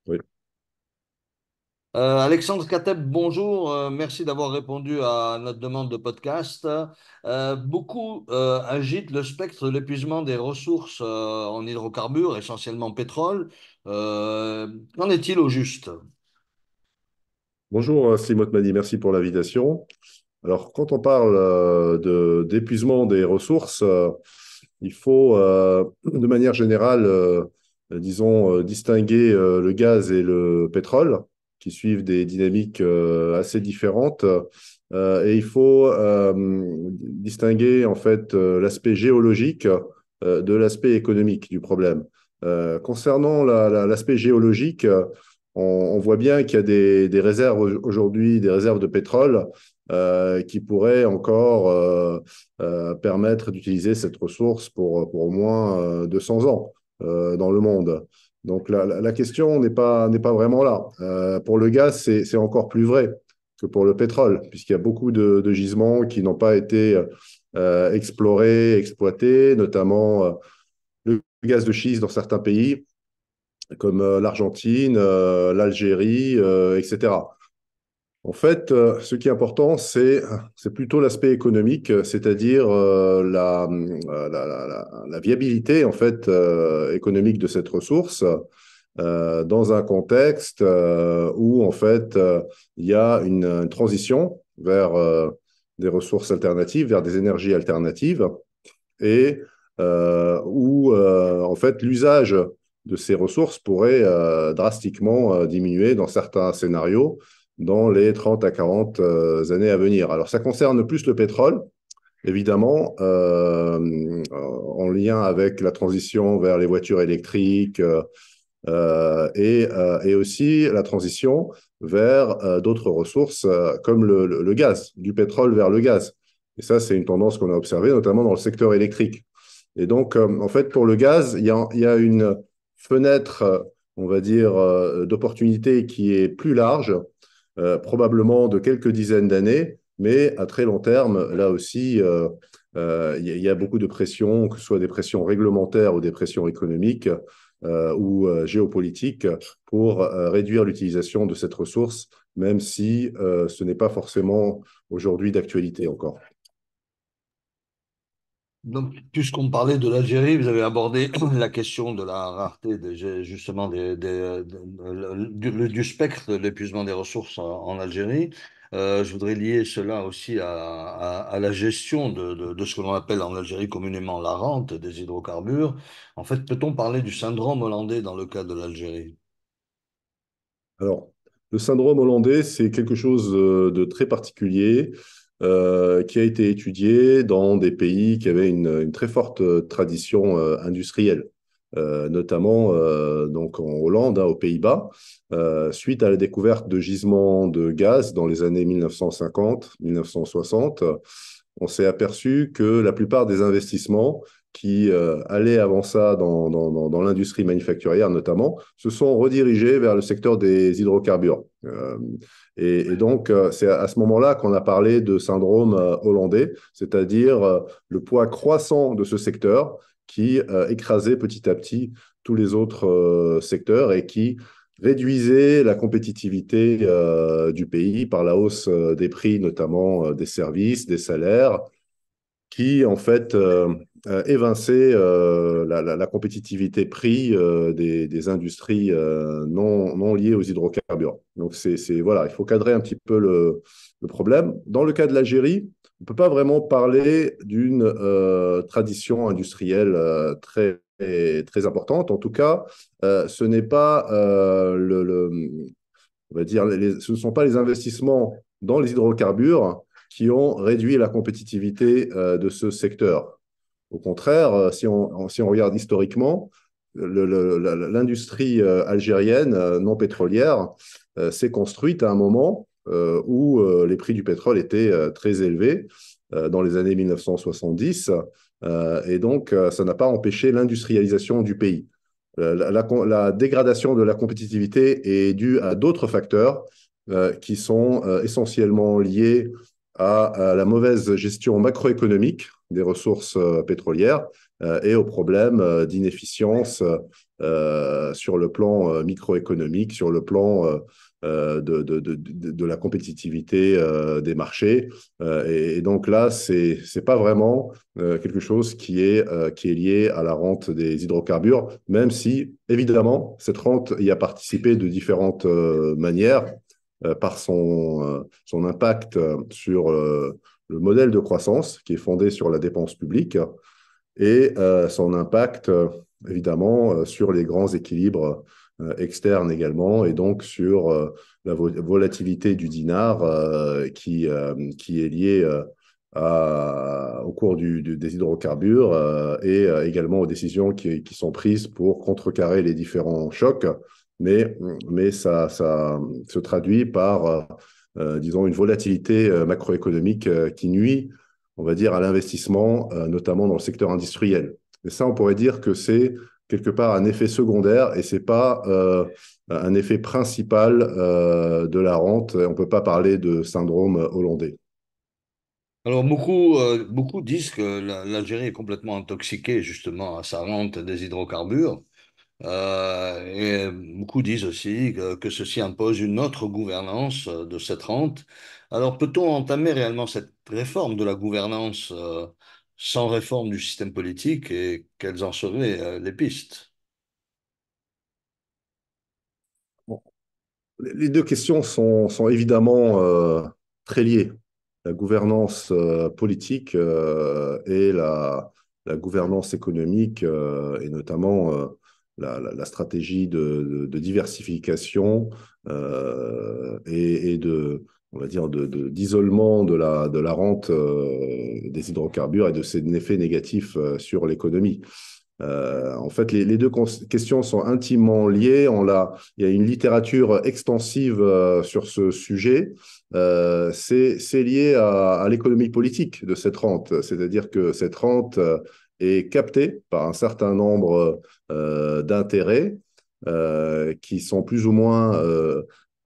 Oui. Alexandre Kateb, bonjour. Merci d'avoir répondu à notre demande de podcast. Beaucoup agitent le spectre de l'épuisement des ressources en hydrocarbures, essentiellement pétrole. Qu'en est-il au juste? Bonjour, Simon Mani, merci pour l'invitation. Alors, quand on parle d'épuisement des ressources, il faut, de manière générale, disons, distinguer le gaz et le pétrole, qui suivent des dynamiques assez différentes. Et il faut distinguer, en fait, l'aspect géologique de l'aspect économique du problème. Concernant l'aspect géologique, on voit bien qu'il y a des réserves aujourd'hui, des réserves de pétrole qui pourraient encore permettre d'utiliser cette ressource pour au moins 200 ans dans le monde. Donc la question n'est pas vraiment là. Pour le gaz, c'est encore plus vrai que pour le pétrole, puisqu'il y a beaucoup de gisements qui n'ont pas été explorés, exploités, notamment le gaz de schiste dans certains pays, comme l'Argentine, l'Algérie, etc. En fait, ce qui est important, c'est plutôt l'aspect économique, c'est-à-dire la viabilité en fait économique de cette ressource dans un contexte où en fait il y a une transition vers des ressources alternatives, vers des énergies alternatives et où en fait l'usage de ces ressources pourrait drastiquement diminuer dans certains scénarios dans les 30 à 40 années à venir. Alors ça concerne plus le pétrole, évidemment, en lien avec la transition vers les voitures électriques et aussi la transition vers d'autres ressources comme le gaz, du pétrole vers le gaz. Et ça, c'est une tendance qu'on a observée, notamment dans le secteur électrique. Et donc, en fait, pour le gaz, il y a une fenêtre, on va dire, d'opportunité qui est plus large, probablement de quelques dizaines d'années, mais à très long terme, là aussi, il y a beaucoup de pressions, que ce soit des pressions réglementaires ou des pressions économiques ou géopolitiques, pour réduire l'utilisation de cette ressource, même si ce n'est pas forcément aujourd'hui d'actualité encore. Donc, puisqu'on parlait de l'Algérie, vous avez abordé la question de la rareté, justement, du spectre de l'épuisement des ressources en Algérie. Je voudrais lier cela aussi à la gestion de ce que l'on appelle en Algérie communément la rente des hydrocarbures. En fait, peut-on parler du syndrome hollandais dans le cas de l'Algérie? Alors, le syndrome hollandais, c'est quelque chose de très particulier qui a été étudié dans des pays qui avaient une très forte tradition industrielle, notamment donc en Hollande, hein, aux Pays-Bas, suite à la découverte de gisements de gaz dans les années 1950-1960. On s'est aperçu que la plupart des investissements qui allaient avant ça dans l'industrie manufacturière notamment, se sont redirigés vers le secteur des hydrocarbures. Et donc, c'est à ce moment-là qu'on a parlé de syndrome hollandais, c'est-à-dire le poids croissant de ce secteur qui écrasait petit à petit tous les autres secteurs et qui réduisait la compétitivité du pays par la hausse des prix, notamment des services, des salaires, qui en fait évinçait la compétitivité prix des industries non liées aux hydrocarbures. Donc voilà, il faut cadrer un petit peu le problème. Dans le cas de l'Algérie, on ne peut pas vraiment parler d'une tradition industrielle très importante. En tout cas, ce n'est pas on va dire, ce ne sont pas les investissements dans les hydrocarbures qui ont réduit la compétitivité de ce secteur. Au contraire, si on regarde historiquement, l'industrie algérienne non pétrolière s'est construite à un moment où les prix du pétrole étaient très élevés dans les années 1970. Et donc, ça n'a pas empêché l'industrialisation du pays. La dégradation de la compétitivité est due à d'autres facteurs qui sont essentiellement liés à la mauvaise gestion macroéconomique des ressources pétrolières et aux problèmes d'inefficience sur le plan microéconomique, sur le plan de la compétitivité des marchés. Et donc là, c'est pas vraiment quelque chose qui est lié à la rente des hydrocarbures, même si, évidemment, cette rente y a participé de différentes manières par son impact sur le modèle de croissance qui est fondé sur la dépense publique et son impact, évidemment, sur les grands équilibres externes également, et donc sur la volatilité du dinar qui est liée au cours des hydrocarbures et également aux décisions qui sont prises pour contrecarrer les différents chocs. Mais ça se traduit par, disons, une volatilité macroéconomique qui nuit, on va dire, à l'investissement, notamment dans le secteur industriel. Et ça, on pourrait dire que c'est quelque part un effet secondaire et c'est pas un effet principal de la rente. On ne peut pas parler de syndrome hollandais. Alors, beaucoup disent que l'Algérie est complètement intoxiquée justement à sa rente des hydrocarbures. Et beaucoup disent aussi que ceci impose une autre gouvernance de cette rente. Alors, peut-on entamer réellement cette réforme de la gouvernance sans réforme du système politique et quelles en seraient les pistes? Bon, les deux questions sont évidemment très liées. La gouvernance politique et la gouvernance économique et notamment la stratégie de diversification et on va dire, d'isolement de la rente des hydrocarbures et de ses effets négatifs sur l'économie. En fait, les deux questions sont intimement liées. Il y a une littérature extensive sur ce sujet. C'est lié à l'économie politique de cette rente, c'est-à-dire que cette rente est captée par un certain nombre d'intérêts qui sont plus ou moins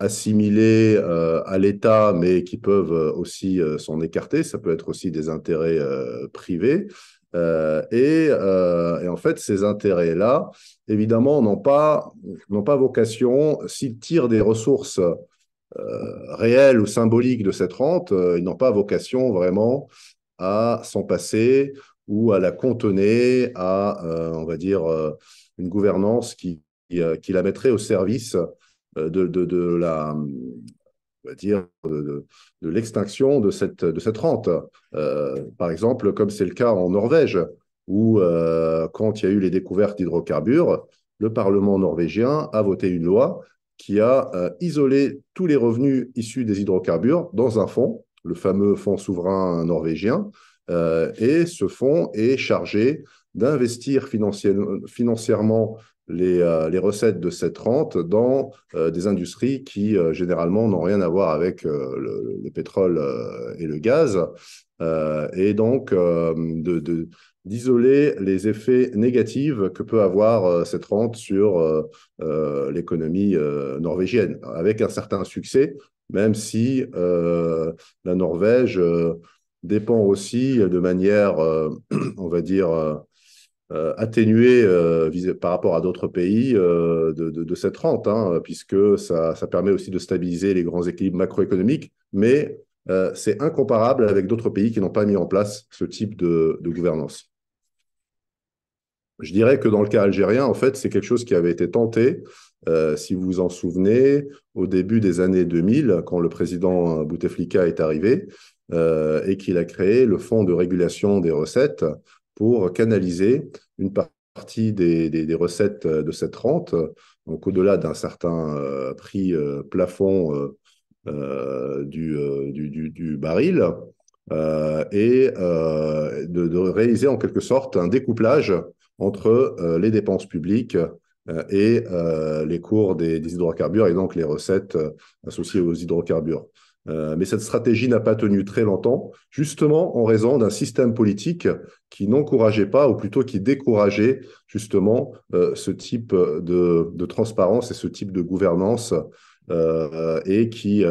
assimilés à l'État, mais qui peuvent aussi s'en écarter. Ça peut être aussi des intérêts privés. Et en fait, ces intérêts-là, évidemment, n'ont pas vocation, s'ils tirent des ressources réelles ou symboliques de cette rente, ils n'ont pas vocation vraiment à s'en passer ou à la contenir, à, on va dire, une gouvernance qui la mettrait au service de la, on va dire, de l'extinction de cette rente. Par exemple, comme c'est le cas en Norvège, où quand il y a eu les découvertes d'hydrocarbures, le Parlement norvégien a voté une loi qui a isolé tous les revenus issus des hydrocarbures dans un fonds, le fameux fonds souverain norvégien, et ce fonds est chargé d'investir financièrement les recettes de cette rente dans des industries qui, généralement, n'ont rien à voir avec le pétrole et le gaz, et donc d'isoler les effets négatifs que peut avoir cette rente sur l'économie norvégienne, avec un certain succès, même si la Norvège dépend aussi de manière, on va dire, atténuée par rapport à d'autres pays de cette rente, hein, puisque ça permet aussi de stabiliser les grands équilibres macroéconomiques, mais c'est incomparable avec d'autres pays qui n'ont pas mis en place ce type de gouvernance. Je dirais que dans le cas algérien, en fait, c'est quelque chose qui avait été tenté, si vous vous en souvenez, au début des années 2000, quand le président Bouteflika est arrivé et qu'il a créé le Fonds de régulation des recettes pour canaliser une partie des recettes de cette rente, donc au-delà d'un certain prix plafond du baril, et de réaliser en quelque sorte un découplage entre les dépenses publiques et les cours des hydrocarbures et donc les recettes associées aux hydrocarbures. Mais cette stratégie n'a pas tenu très longtemps, justement en raison d'un système politique qui n'encourageait pas, ou plutôt qui décourageait justement ce type de transparence et ce type de gouvernance et qui,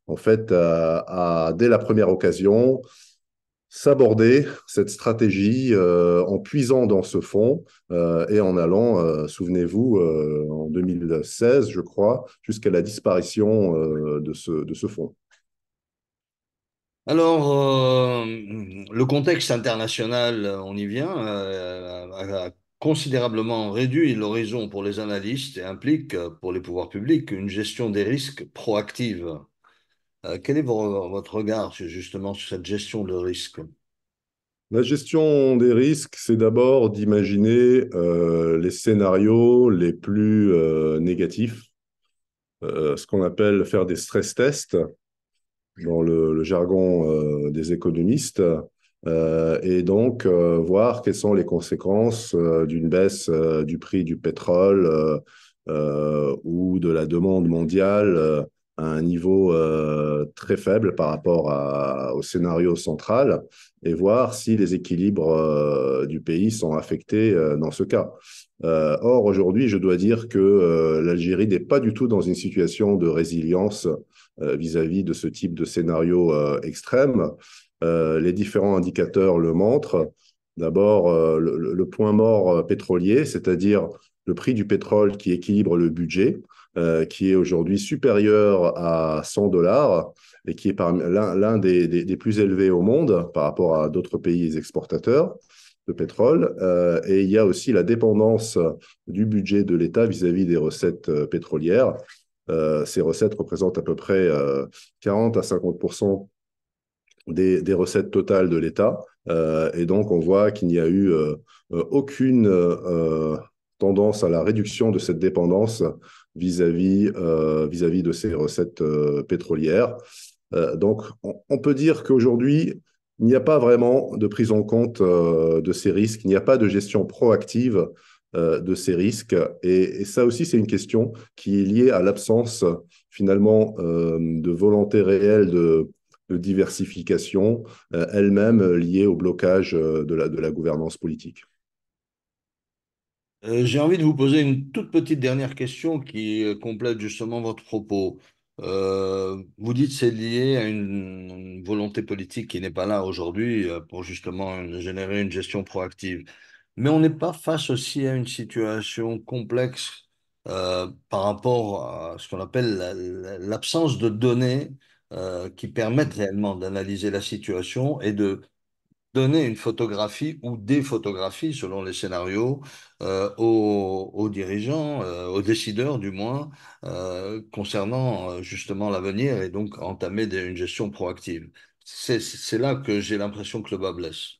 en fait, dès la première occasion, s'aborder cette stratégie en puisant dans ce fonds et en allant, souvenez-vous, en 2016, je crois, jusqu'à la disparition de ce fonds. Alors, le contexte international, on y vient, a considérablement réduit l'horizon pour les analystes et implique pour les pouvoirs publics une gestion des risques proactive. Quel est votre regard justement sur cette gestion de risque? La gestion des risques, c'est d'abord d'imaginer les scénarios les plus négatifs, ce qu'on appelle faire des stress tests dans le jargon des économistes, et donc voir quelles sont les conséquences d'une baisse du prix du pétrole ou de la demande mondiale à un niveau très faible par rapport au scénario central, et voir si les équilibres du pays sont affectés dans ce cas. Or, aujourd'hui, je dois dire que l'Algérie n'est pas du tout dans une situation de résilience vis-à-vis de ce type de scénario extrême. Les différents indicateurs le montrent. D'abord, le point mort pétrolier, c'est-à-dire le prix du pétrole qui équilibre le budget, qui est aujourd'hui supérieur à 100 dollars et qui est l'un des plus élevés au monde par rapport à d'autres pays exportateurs de pétrole. Et il y a aussi la dépendance du budget de l'État vis-à-vis des recettes pétrolières. Ces recettes représentent à peu près 40 à 50% des recettes totales de l'État. Et donc, on voit qu'il n'y a eu aucune tendance à la réduction de cette dépendance vis-à-vis de ces recettes pétrolières. Donc, on peut dire qu'aujourd'hui, il n'y a pas vraiment de prise en compte de ces risques, il n'y a pas de gestion proactive de ces risques. Et ça aussi, c'est une question qui est liée à l'absence finalement de volonté réelle de diversification, elle-même liée au blocage de la gouvernance politique. J'ai envie de vous poser une toute petite dernière question qui complète justement votre propos. Vous dites que c'est lié à une volonté politique qui n'est pas là aujourd'hui pour justement générer une gestion proactive. Mais on n'est pas face aussi à une situation complexe par rapport à ce qu'on appelle l'absence de données qui permettent réellement d'analyser la situation et de donner une photographie ou des photographies, selon les scénarios, aux dirigeants, aux décideurs du moins, concernant justement l'avenir et donc entamer une gestion proactive. C'est là que j'ai l'impression que le bas blesse.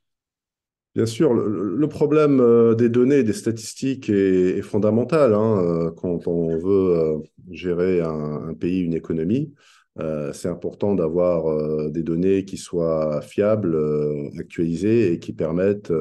Bien sûr, le problème des données et des statistiques est fondamental hein, quand on veut gérer un pays, une économie. C'est important d'avoir des données qui soient fiables, actualisées et qui permettent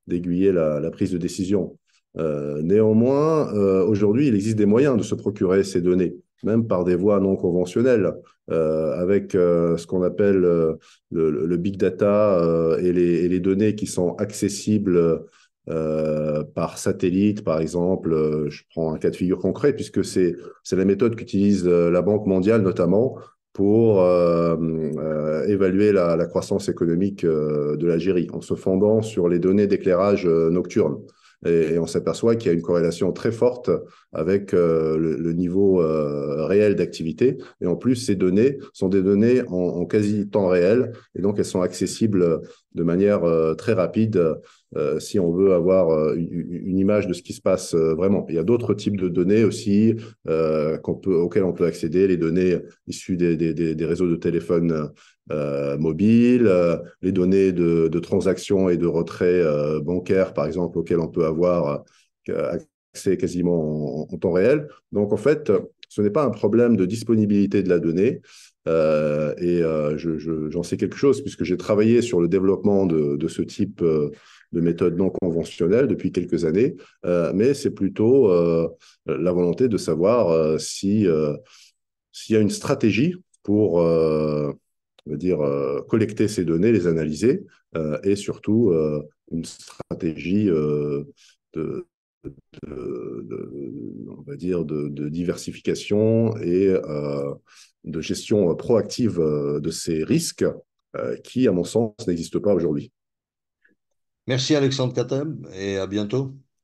d'aiguiller la prise de décision. Néanmoins, aujourd'hui, il existe des moyens de se procurer ces données, même par des voies non conventionnelles, avec ce qu'on appelle le big data et les données qui sont accessibles par satellite, par exemple. Je prends un cas de figure concret, puisque c'est la méthode qu'utilise la Banque mondiale notamment pour évaluer la croissance économique de l'Algérie, en se fondant sur les données d'éclairage nocturne. Et on s'aperçoit qu'il y a une corrélation très forte avec le niveau réel d'activité. Et en plus, ces données sont des données en quasi temps réel, et donc elles sont accessibles de manière très rapide si on veut avoir une image de ce qui se passe vraiment. Il y a d'autres types de données aussi auxquelles on peut accéder, les données issues des réseaux de téléphone mobile, les données de transactions et de retraits bancaires, par exemple, auxquelles on peut avoir accès quasiment en temps réel. Donc, en fait, ce n'est pas un problème de disponibilité de la donnée. J'en sais quelque chose puisque j'ai travaillé sur le développement de ce type de méthode non conventionnelle depuis quelques années, mais c'est plutôt la volonté de savoir s'il y a une stratégie pour on va dire, collecter ces données, les analyser, et surtout une stratégie de, on va dire, de diversification et de gestion proactive de ces risques qui, à mon sens, n'existe pas aujourd'hui. Merci Alexandre Katem et à bientôt.